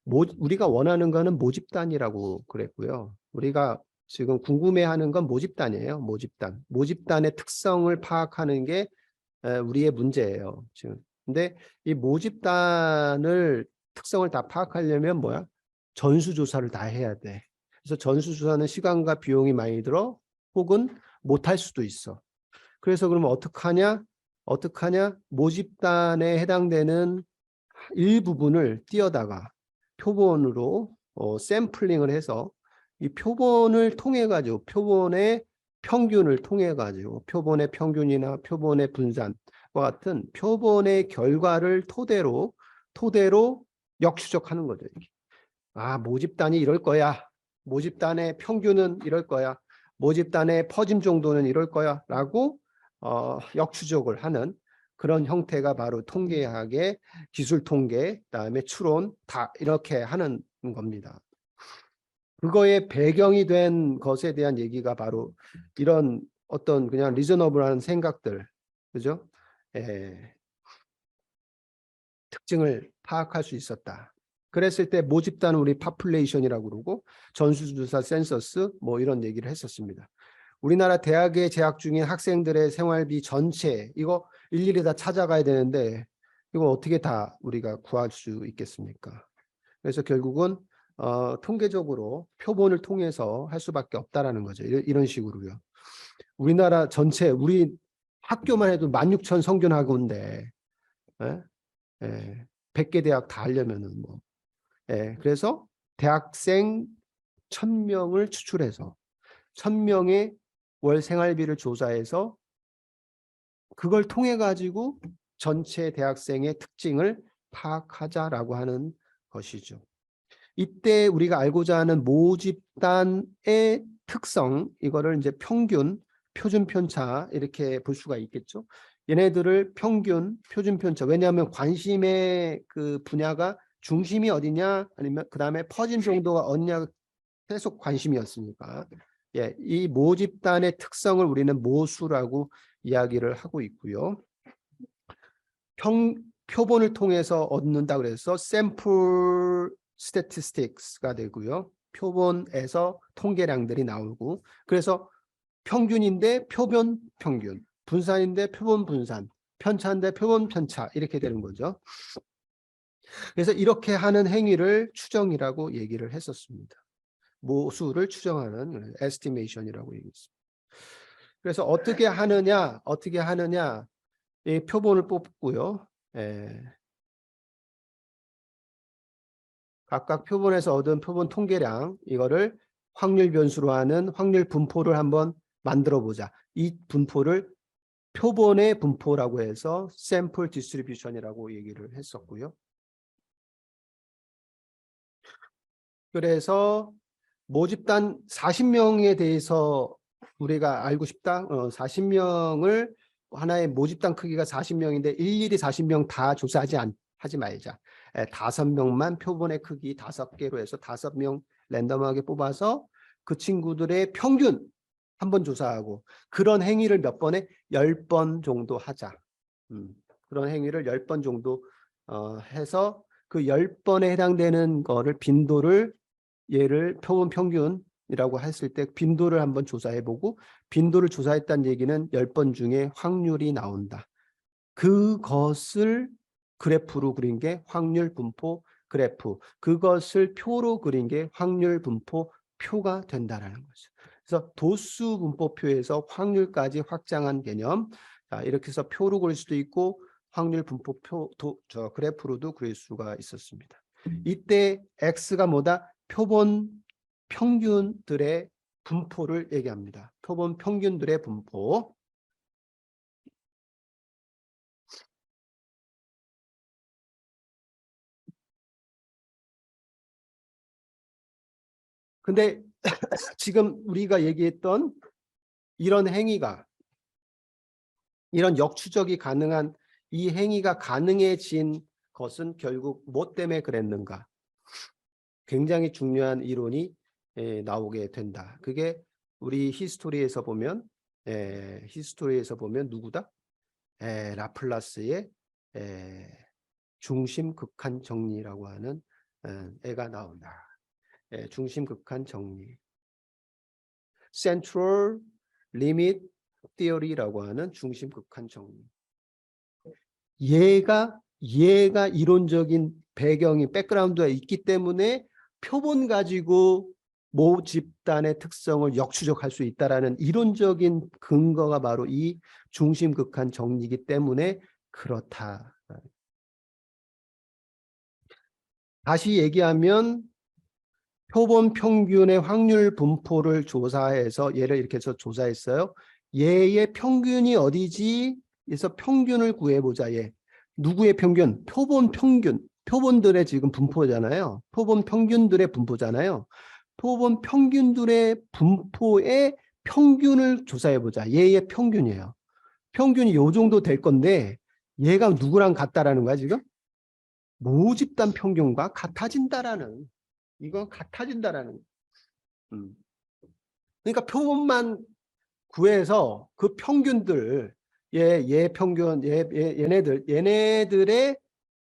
우리가 원하는 거는 모집단이라고 그랬고요. 우리가 지금 궁금해하는 건 모집단이에요. 모집단의 특성을 파악하는 게 우리의 문제예요. 지금. 근데 이 모집단을 특성을 다 파악하려면 뭐야? 전수조사를 다 해야 돼. 그래서 전수조사는 시간과 비용이 많이 들어, 혹은 못할 수도 있어. 그래서 그러면 어떡하냐? 모집단에 해당되는 일부분을 띄어다가 표본으로 샘플링을 해서 이 표본을 통해 가지고 표본의 평균을 통해 가지고 표본의 평균이나 표본의 분산과 같은 표본의 결과를 토대로 역추적하는 거죠. 아, 모집단이 이럴 거야. 모집단의 평균은 이럴 거야. 모집단의 퍼짐 정도는 이럴 거야. 라고 역추적을 하는 그런 형태가 바로 통계학의 기술 통계, 그다음에 추론 다 이렇게 하는 겁니다. 그거의 배경이 된 것에 대한 얘기가 바로 이런 어떤 그냥 리저너블한 생각들, 그죠? 특징을 파악할 수 있었다. 그랬을 때 모집단은 우리 파퓰레이션이라고 그러고 전수조사 센서스 뭐 이런 얘기를 했었습니다. 우리나라 대학에 재학 중인 학생들의 생활비 전체 이거 일일이 다 찾아가야 되는데 이거 어떻게 다 우리가 구할 수 있겠습니까? 그래서 결국은 통계적으로 표본을 통해서 할 수밖에 없다라는 거죠. 이런 식으로요. 우리나라 전체 우리 학교만 해도 16,000 성균학원인데 예? 예, 100개 대학 다 하려면은 뭐. 예, 그래서 대학생 1000명을 추출해서 1000명의 월 생활비를 조사해서 그걸 통해 가지고 전체 대학생의 특징을 파악하자라고 하는 것이죠. 이때 우리가 알고자 하는 모집단의 특성, 이거를 이제 평균, 표준 편차 이렇게 볼 수가 있겠죠. 얘네들을 평균, 표준 편차. 왜냐하면 관심의 그 분야가 중심이 어디냐, 아니면 그 다음에 퍼진 정도가 어디냐 계속 관심이었으니까. 예, 이 모집단의 특성을 우리는 모수라고 이야기를 하고 있고요. 표본을 통해서 얻는다 그래서 샘플 스태티스틱스가 되고요. 표본에서 통계량들이 나오고, 그래서 평균인데 표본 평균, 분산인데 표본 분산, 편차인데 표본 편차 이렇게 되는 거죠. 그래서 이렇게 하는 행위를 추정이라고 얘기를 했었습니다. 모수를 추정하는 에스티메이션이라고 얘기했습니다. 그래서 어떻게 하느냐, 이 표본을 뽑고요. 각각 표본에서 얻은 표본 통계량 이거를 확률 변수로 하는 확률 분포를 한번 만들어 보자. 이 분포를 표본의 분포라고 해서 샘플 디스트리뷰션이라고 얘기를 했었고요. 그래서 모집단 40명에 대해서 우리가 알고 싶다. 40명을 하나의 모집단 크기가 40명인데 일일이 40명 다 하지 말자. 5명만 표본의 크기 5개로 해서 5명 랜덤하게 뽑아서 그 친구들의 평균 한번 조사하고 그런 행위를 몇 번에 10번 정도 하자. 그런 행위를 10번 정도 해서 그 10번에 해당되는 거를 빈도를 얘를 표본 평균이라고 했을 때 빈도를 한번 조사해보고 빈도를 조사했다는 얘기는 10번 중에 확률이 나온다. 그것을 그래프로 그린 게 확률 분포 그래프. 그것을 표로 그린 게 확률 분포 표가 된다라는 거죠. 그래서 도수 분포표에서 확률까지 확장한 개념. 자, 이렇게 해서 표로 그릴 수도 있고 확률 분포표 그래프로도 그릴 수가 있었습니다. 이때 X가 뭐다? 표본 평균들의 분포를 얘기합니다. 표본 평균들의 분포. 근데 지금 우리가 얘기했던 이런 행위가, 이런 역추적이 가능한 이 행위가 가능해진 것은 결국 뭐 때문에 그랬는가? 굉장히 중요한 이론이 나오게 된다. 그게 우리 히스토리에서 보면 누구다? 라플라스의 중심 극한 정리라고 하는 애가 나온다. 중심극한 정리. Central Limit Theory라고 하는 중심극한 정리. 얘가 이론적인 배경이 백그라운드가 있기 때문에 표본 가지고 모 집단의 특성을 역추적할 수 있다라는 이론적인 근거가 바로 이 중심극한 정리이기 때문에 그렇다. 다시 얘기하면 표본 평균의 확률 분포를 조사해서 얘를 이렇게 해서 조사했어요. 얘의 평균이 어디지? 그래서 평균을 구해보자. 얘 누구의 평균? 표본 평균. 표본들의 지금 분포잖아요. 표본 평균들의 분포잖아요. 표본 평균들의 분포의 평균을 조사해보자. 얘의 평균이에요. 평균이 요 정도 될 건데 얘가 누구랑 같다라는 거야 지금? 모집단 평균과 같아진다라는, 이건 같아진다라는. 그러니까 표본만 구해서 그 평균들, 얘 평균, 얘네들의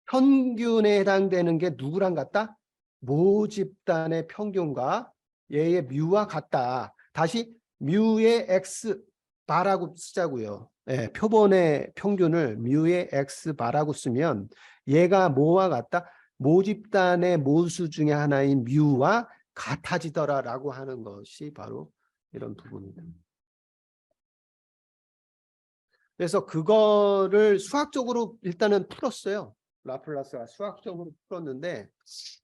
평균에 해당되는 게 누구랑 같다? 모집단의 평균과 얘의 뮤와 같다. 다시 뮤의 x 바라고 쓰자고요. 표본의 평균을 뮤의 x 바라고 쓰면 얘가 뭐와 같다? 모집단의 모수 중에 하나인 뮤와 같아지더라라고 하는 것이 바로 이런 부분입니다. 그래서 그거를 수학적으로 일단은 풀었어요. 라플라스가 수학적으로 풀었는데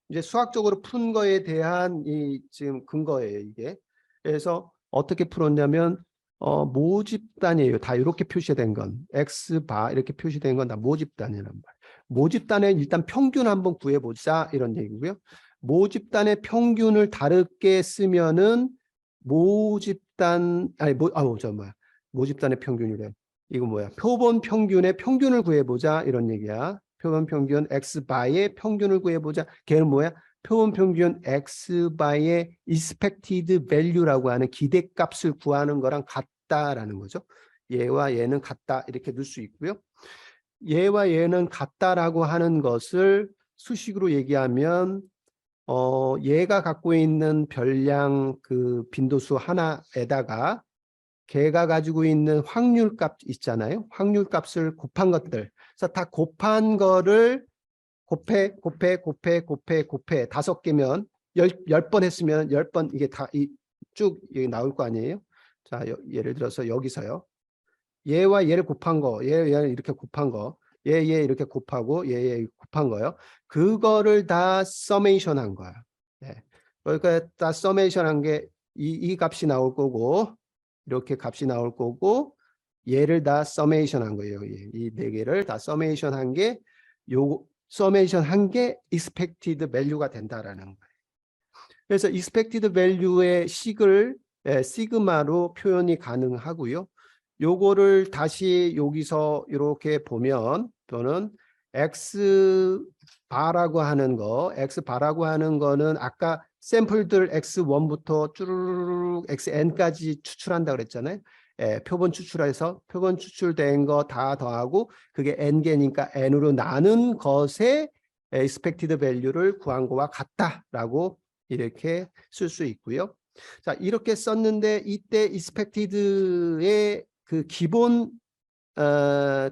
이제 수학적으로 푼 거에 대한 이 지금 근거예요, 이게. 그래서 어떻게 풀었냐면 모집단이에요. 다 이렇게 표시된 건 X바 이렇게 표시된 건 다 모집단이란 말. 모집단의 일단 평균 한번 구해보자 이런 얘기고요. 모집단의 평균을 다르게 쓰면은 모집단 모집단의 평균이래. 이거 뭐야? 표본 평균의 평균을 구해보자 이런 얘기야. 표본 평균 X바의 평균을 구해보자. 걔는 뭐야? 표본 평균 X바의 expected value라고 하는 기대값을 구하는 거랑 같다라는 거죠. 얘와 얘는 같다 이렇게 넣을 수 있고요. 얘와 얘는 같다라고 하는 것을 수식으로 얘기하면 얘가 갖고 있는 별량 그 빈도수 하나에다가 걔가 가지고 있는 확률값 있잖아요. 확률값을 곱한 것들. 그래서 다 곱한 거를 곱해 5개면 10번 했으면 10번 이게 다 쭉 나올 거 아니에요. 자, 예를 들어서 여기서요. 얘와 얘를 곱한 거, 얘를 이렇게 곱한 거, 얘 이렇게 곱하고 얘 곱한 거요. 그거를 다 서메이션 한 거야. 네. 그러니까 다 서메이션 한 게 이 값이 나올 거고 이렇게 값이 나올 거고 얘를 다 서메이션 한 거예요. 이 네 개를 다 서메이션 한 게 요거 서메이션 한 게 expected value가 된다라는 거예요. 그래서 expected value의 식을 시그마로 표현이 가능하고요. 요거를 다시 여기서 이렇게 보면 또는 x 바라고 하는 거는 아까 샘플들 x1부터 쭈르륵 xn까지 추출한다 그랬잖아요. 표본 추출해서 표본 추출된 거 다 더하고 그게 n개니까 n으로 나눈 것의 expected value를 구한 거와 같다라고 이렇게 쓸 수 있고요. 자, 이렇게 썼는데 이때 expected의 그 기본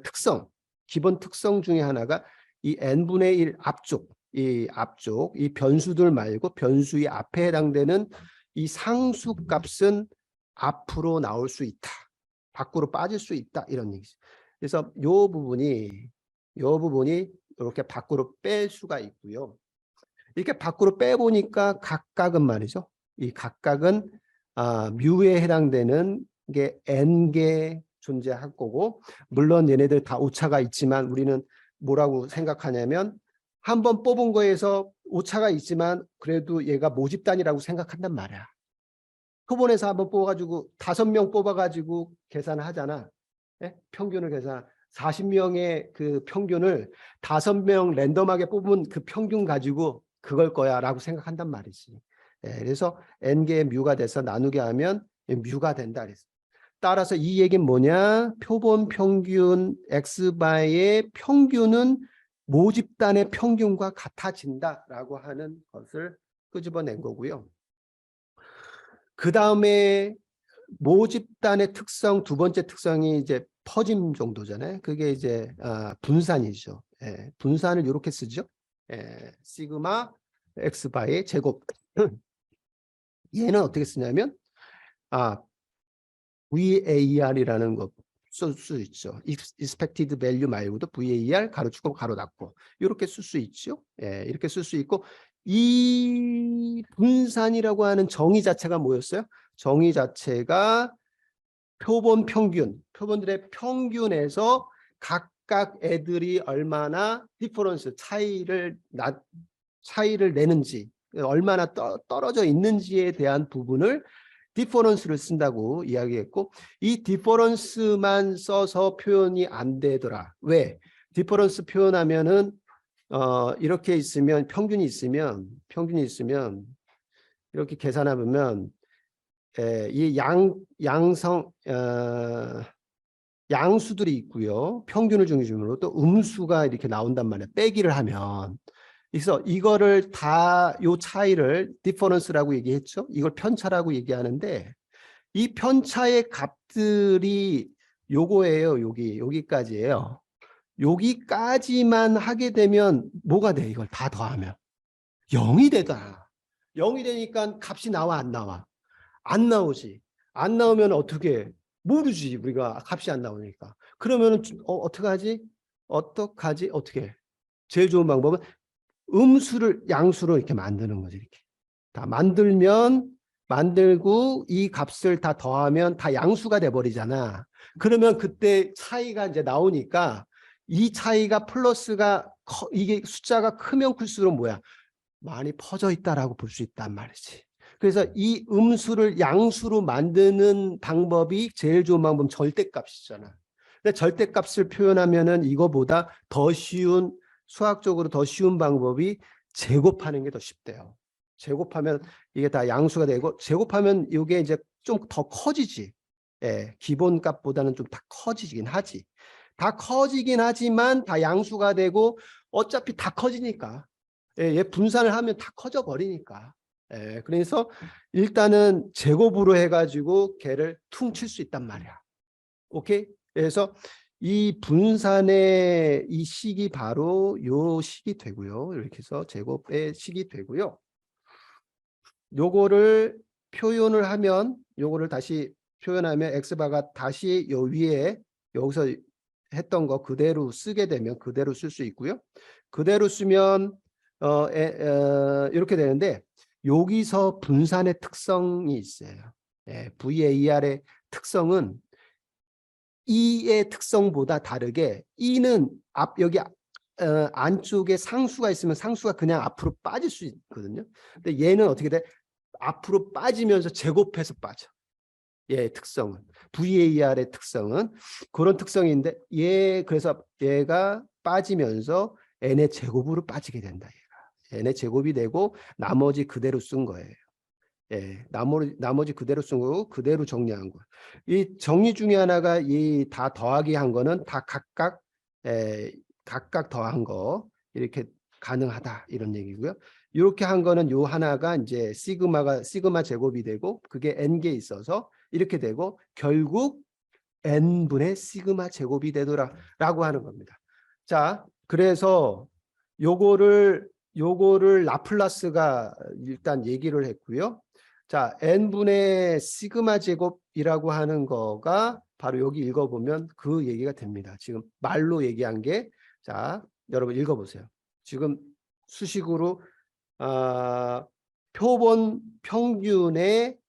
특성 중에 하나가 이 n분의 1 앞쪽, 이 변수들 말고 변수의 앞에 해당되는 이 상수 값은 앞으로 나올 수 있다. 밖으로 빠질 수 있다. 이런 얘기죠. 그래서 요 부분이 이렇게 밖으로 뺄 수가 있고요. 이렇게 밖으로 빼보니까 각각은 말이죠. 이 각각은 뮤에 해당되는 게 n개 존재할 거고, 물론 얘네들 다 오차가 있지만 우리는 뭐라고 생각하냐면 한번 뽑은 거에서 오차가 있지만 그래도 얘가 모집단이라고 생각한단 말이야. 표본에서 한번 뽑아가지고 5명 뽑아가지고 계산을 하잖아. 네? 평균을 계산. 40명의 그 평균을 5명 랜덤하게 뽑은 그 평균 가지고 그걸 거야 라고 생각한단 말이지. 그래서 n개의 뮤가 돼서 나누게 하면 뮤가 된다 그랬어. 따라서 이 얘기는 뭐냐? 표본 평균 x바의 평균은 모집단의 평균과 같아진다라고 하는 것을 끄집어낸 거고요. 그 다음에 모집단의 특성, 두 번째 특성이 이제 퍼짐 정도잖아요. 그게 이제 분산이죠. 예, 분산을 이렇게 쓰죠. 예, 시그마 x 바의 제곱. 얘는 어떻게 쓰냐면 VAR이라는 거 쓸 수 있죠. expected value 말고도 VAR 가로치고 가로 닫고 이렇게 쓸 수 있죠. 예, 이렇게 쓸 수 있고 이 분산이라고 하는 정의 자체가 뭐였어요? 정의 자체가 표본 평균, 표본들의 평균에서 각각 애들이 얼마나 디퍼런스 차이를 내는지, 얼마나 떨어져 있는지에 대한 부분을 디퍼런스를 쓴다고 이야기했고, 이 디퍼런스만 써서 표현이 안 되더라. 왜? 디퍼런스 표현하면은 이렇게 있으면 평균이 있으면 이렇게 계산해보면 이 양수들이 있고요. 평균을 중심으로 또 음수가 이렇게 나온단 말이에요. 빼기를 하면. 그래서 이거를 다 요 차이를 디퍼런스라고 얘기했죠. 이걸 편차라고 얘기하는데 이 편차의 값들이 요거예요. 여기까지예요. 여기까지만 하게 되면 뭐가 돼? 이걸 다 더하면 0이 되다. 0이 되니까 값이 나와 안 나와? 안 나오지. 안 나오면 어떻게 해? 모르지. 우리가 값이 안 나오니까. 그러면은 어떡하지? 어떻게 해? 제일 좋은 방법은 음수를 양수로 이렇게 만드는 거지. 이렇게 다 만들고 이 값을 다 더하면 다 양수가 돼 버리잖아. 그러면 그때 차이가 이제 나오니까 이 차이가 플러스가 이게 숫자가 크면 클수록 뭐야? 많이 퍼져 있다라고 볼 수 있단 말이지. 그래서 이 음수를 양수로 만드는 방법이 제일 좋은 방법은 절대값이잖아. 근데 절대값을 표현하면은 이거보다 더 쉬운, 수학적으로 더 쉬운 방법이 제곱하는 게 더 쉽대요. 제곱하면 이게 다 양수가 되고, 제곱하면 이게 이제 좀 더 커지지. 예, 기본 값보다는 좀 다 커지긴 하지. 다 커지긴 하지만 다 양수가 되고 어차피 다 커지니까. 예, 얘 분산을 하면 다 커져 버리니까. 예, 그래서 일단은 제곱으로 해가지고 걔를 퉁칠 수 있단 말이야. 오케이? 그래서 이 분산의 이 식이 바로 요 식이 되고요. 이렇게 해서 제곱의 식이 되고요. 요거를 표현을 하면, 요거를 다시 표현하면 x바가 다시 요 위에 여기서 했던 거 그대로 쓰게 되면 그대로 쓸 수 있고요. 그대로 쓰면 이렇게 되는데 여기서 분산의 특성이 있어요. VAR의 특성은 E의 특성보다 다르게 E는 여기 안쪽에 상수가 있으면 상수가 그냥 앞으로 빠질 수 있거든요. 근데 얘는 어떻게 돼? 앞으로 빠지면서 제곱해서 빠져. 얘의 특성은 VAR의 특성은 그런 특성인데 그래서 얘가 빠지면서 n의 제곱으로 빠지게 된다. 얘가 n의 제곱이 되고 나머지 그대로 쓴 거예요. 예, 나머지 그대로 쓴 거고 그대로 정리한 거. 이 정리 중에 하나가 이 다 더하기 한 거는 다 각각 더한 거 이렇게 가능하다 이런 얘기고요. 이렇게 한 거는 요 하나가 이제 시그마 제곱이 되고 그게 n 개 있어서 이렇게 되고 결국 n분의 시그마 제곱이 되더라라고 하는 겁니다. 자, 그래서 요거를 라플라스가 일단 얘기를 했고요. 자, n분의 시그마 제곱이라고 하는 거가 바로 여기 읽어보면 그 얘기가 됩니다. 지금 말로 얘기한 게, 자, 여러분 읽어보세요. 지금 수식으로 표본 평균의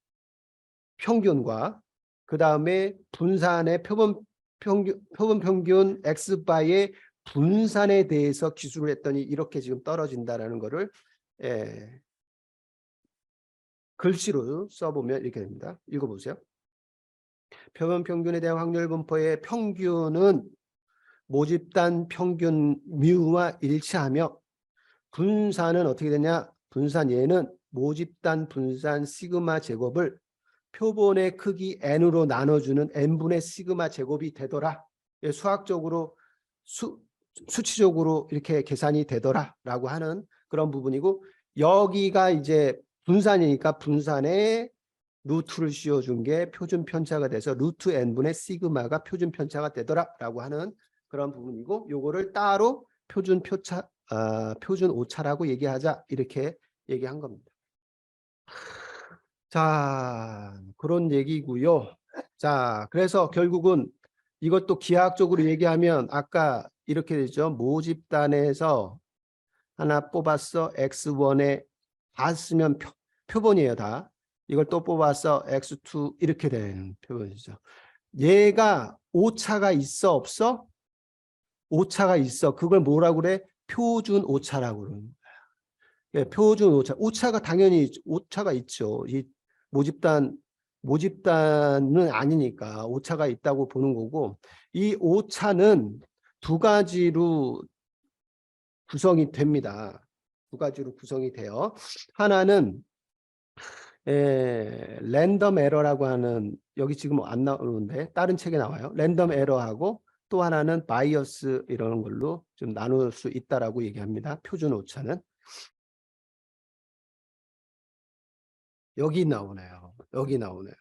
평균과 그 다음에 분산의 표본 평균 x바의 분산에 대해서 기술을 했더니 이렇게 지금 떨어진다라는 거를 글씨로 써보면 이렇게 됩니다. 읽어보세요. 표본 평균에 대한 확률 분포의 평균은 모집단 평균 뮤와 일치하며 분산은 어떻게 되냐? 분산 얘는 모집단 분산 시그마 제곱을 표본의 크기 n으로 나눠주는 n분의 시그마 제곱이 되더라. 수학적으로 수치적으로 이렇게 계산이 되더라라고 하는 그런 부분이고, 여기가 이제 분산이니까 분산에 루트를 씌워준 게 표준 편차가 돼서 루트 n분의 시그마가 표준 편차가 되더라라고 하는 그런 부분이고, 요거를 따로 표준 표차 표준 오차라고 얘기하자, 이렇게 얘기한 겁니다. 자, 그런 얘기고요. 자, 그래서 결국은 이것도 기하학적으로 얘기하면 아까 이렇게 되죠. 모집단에서 하나 뽑았어. x1에 다 쓰면 표본이에요, 다. 이걸 또 뽑았어. x2 이렇게 되는 표본이죠. 얘가 오차가 있어, 없어? 오차가 있어. 그걸 뭐라고 그래? 표준 오차라고 그러는 거야. 예, 표준 오차. 오차가 당연히 오차가 있죠. 이 모집단은 아니니까 오차가 있다고 보는 거고, 이 오차는 두 가지로 구성이 됩니다. 두 가지로 구성이 돼요. 하나는 랜덤 에러라고 하는, 여기 지금 안 나오는데 다른 책에 나와요. 랜덤 에러하고 또 하나는 바이어스, 이런 걸로 좀 나눌 수 있다라고 얘기합니다. 표준 오차는. 여기 나오네요. 여기 나오네요.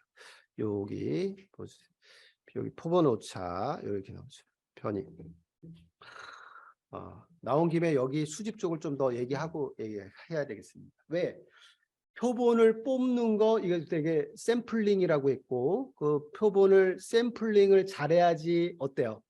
여기 보세요. 여기 표본 오차 이렇게 나오죠. 편이. 나온 김에 여기 수집 쪽을 좀 더 얘기하고 얘기해야 되겠습니다. 왜? 표본을 뽑는 거, 이거 되게 샘플링이라고 했고, 그 표본을 샘플링을 잘해야지 어때요?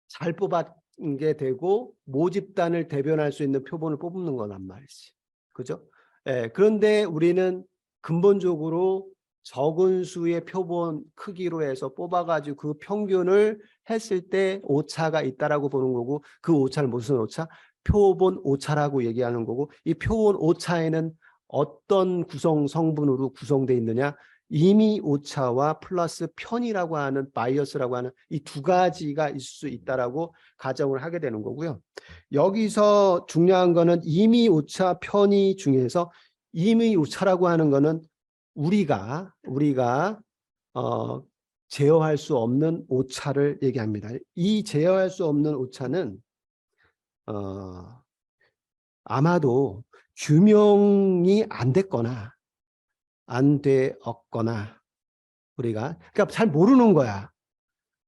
잘 뽑은 게 되고 모집단을 대변할 수 있는 표본을 뽑는 거란 말이지. 그죠? 예, 그런데 우리는 근본적으로 적은 수의 표본 크기로 해서 뽑아가지고 그 평균을 했을 때 오차가 있다라고 보는 거고, 그 오차를 무슨 오차? 표본 오차라고 얘기하는 거고, 이 표본 오차에는 어떤 구성 성분으로 구성되어 있느냐? 임의 오차와 플러스 편이라고 하는 바이어스라고 하는 이 두 가지가 있을 수 있다라고 가정을 하게 되는 거고요. 여기서 중요한 거는 임의 오차, 편의 중에서 임의 오차라고 하는 거는 우리가 제어할 수 없는 오차를 얘기합니다. 이 제어할 수 없는 오차는 아마도 규명이 안 됐거나 안 되었거나, 우리가 그러니까 잘 모르는 거야.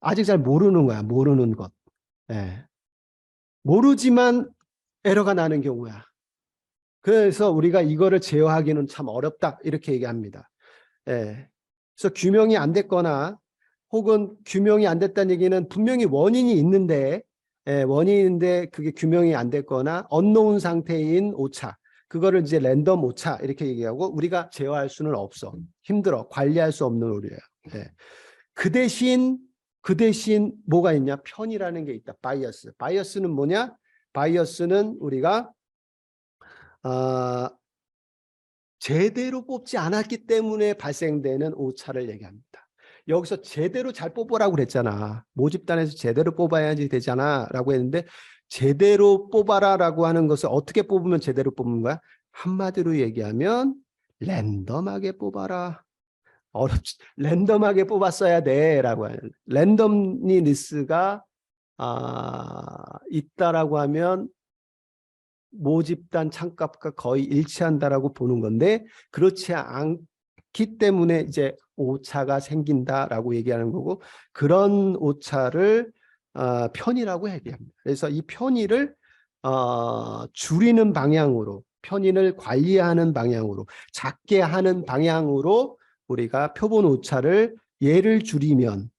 아직 잘 모르는 거야. 모르는 것. 예. 모르지만 에러가 나는 경우야. 그래서 우리가 이거를 제어하기는 참 어렵다, 이렇게 얘기합니다. 예. 그래서 규명이 안 됐거나, 혹은 규명이 안 됐다는 얘기는 분명히 원인이 있는데, 원인인데 그게 규명이 안 됐거나 언노운 상태인 오차, 그거를 이제 랜덤 오차 이렇게 얘기하고, 우리가 제어할 수는 없어. 힘들어. 관리할 수 없는 오류예요. 예. 그 대신 뭐가 있냐? 편이라는 게 있다. 바이어스. 바이어스는 뭐냐? 바이어스는 우리가 제대로 뽑지 않았기 때문에 발생되는 오차를 얘기합니다. 여기서 제대로 잘 뽑으라고 그랬잖아. 모집단에서 제대로 뽑아야지 되잖아 라고 했는데, 제대로 뽑아라라고 하는 것을 어떻게 뽑으면 제대로 뽑는 거야? 한마디로 얘기하면 랜덤하게 뽑아라. 어렵지. 랜덤하게 뽑았어야 돼라고 하는, 랜덤리스가 있다라고 하면 모집단 참값과 거의 일치한다라고 보는 건데, 그렇지 않기 때문에 이제 오차가 생긴다라고 얘기하는 거고, 그런 오차를 편의라고 얘기합니다. 그래서 이 편의를 줄이는 방향으로, 편의를 관리하는 방향으로, 작게 하는 방향으로 우리가 표본 오차를, 얘를 줄이면,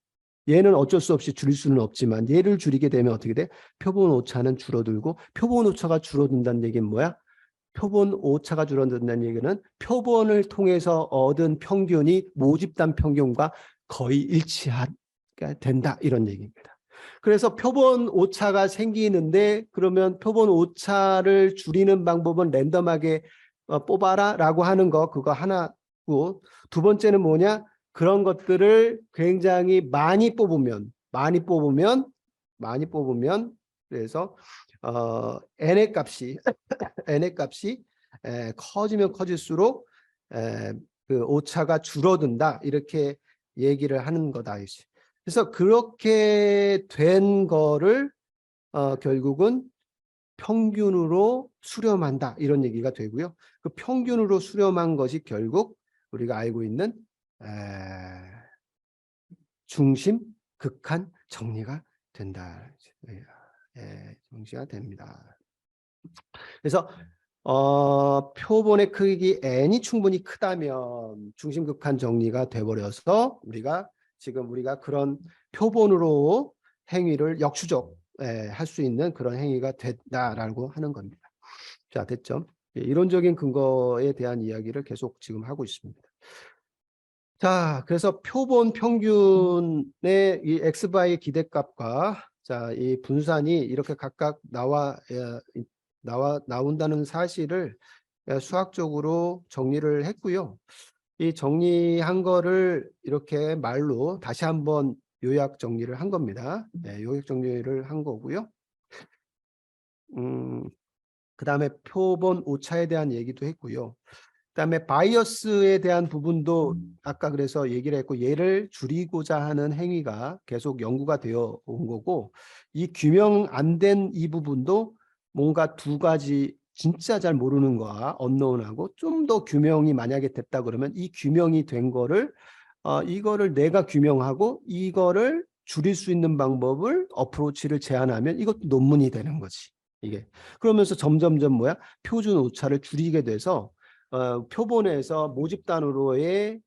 얘는 어쩔 수 없이 줄일 수는 없지만 얘를 줄이게 되면 어떻게 돼? 표본 오차는 줄어들고, 표본 오차가 줄어든다는 얘기는 뭐야? 표본 오차가 줄어든다는 얘기는 표본을 통해서 얻은 평균이 모집단 평균과 거의 일치가 된다, 이런 얘기입니다. 그래서 표본 오차가 생기는데, 그러면 표본 오차를 줄이는 방법은 랜덤하게 뽑아라 라고 하는 거, 그거 하나고, 두 번째는 뭐냐? 그런 것들을 굉장히 많이 뽑으면 그래서 n의 값이 n의 값이 커지면 커질수록 그 오차가 줄어든다, 이렇게 얘기를 하는 거다. 그래서 그렇게 된 거를 결국은 평균으로 수렴한다 이런 얘기가 되고요. 그 평균으로 수렴한 것이 결국 우리가 알고 있는 중심, 극한, 정리가 된다. 정리가 됩니다. 그래서 표본의 크기 n이 충분히 크다면 중심, 극한, 정리가 돼버려서 우리가 그런 표본으로 행위를 역추적 할 수 있는 그런 행위가 됐다라고 하는 겁니다. 자, 됐죠? 이론적인 근거에 대한 이야기를 계속 지금 하고 있습니다. 자, 그래서 표본 평균의 이 x바의 기대값과 자, 이 분산이 이렇게 각각 나온다는 사실을 수학적으로 정리를 했고요. 이 정리한 거를 이렇게 말로 다시 한번 요약 정리를 한 겁니다. 요약 정리를 한 거고요. 그다음에 표본 오차에 대한 얘기도 했고요. 그다음에 바이어스에 대한 부분도 아까 그래서 얘기를 했고 얘를 줄이고자 하는 행위가 계속 연구가 되어 온 거고 이 규명 안 된 이 부분도 뭔가 두 가지 진짜 잘 모르는 거와 언노운하고 좀 더 규명이 만약에 됐다 그러면 이 규명이 된 거를 이거를 내가 규명하고 이거를 줄일 수 있는 방법을 어프로치를 제안하면 이것도 논문이 되는 거지. 이게 그러면서 점점점 뭐야 표준 오차를 줄이게 돼서 표본에서 모집단으로의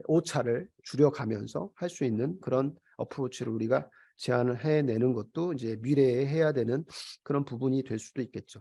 오차를 줄여가면서 할 수 있는 그런 어프로치를 우리가 제안을 해내는 것도 이제 미래에 해야 되는 그런 부분이 될 수도 있겠죠.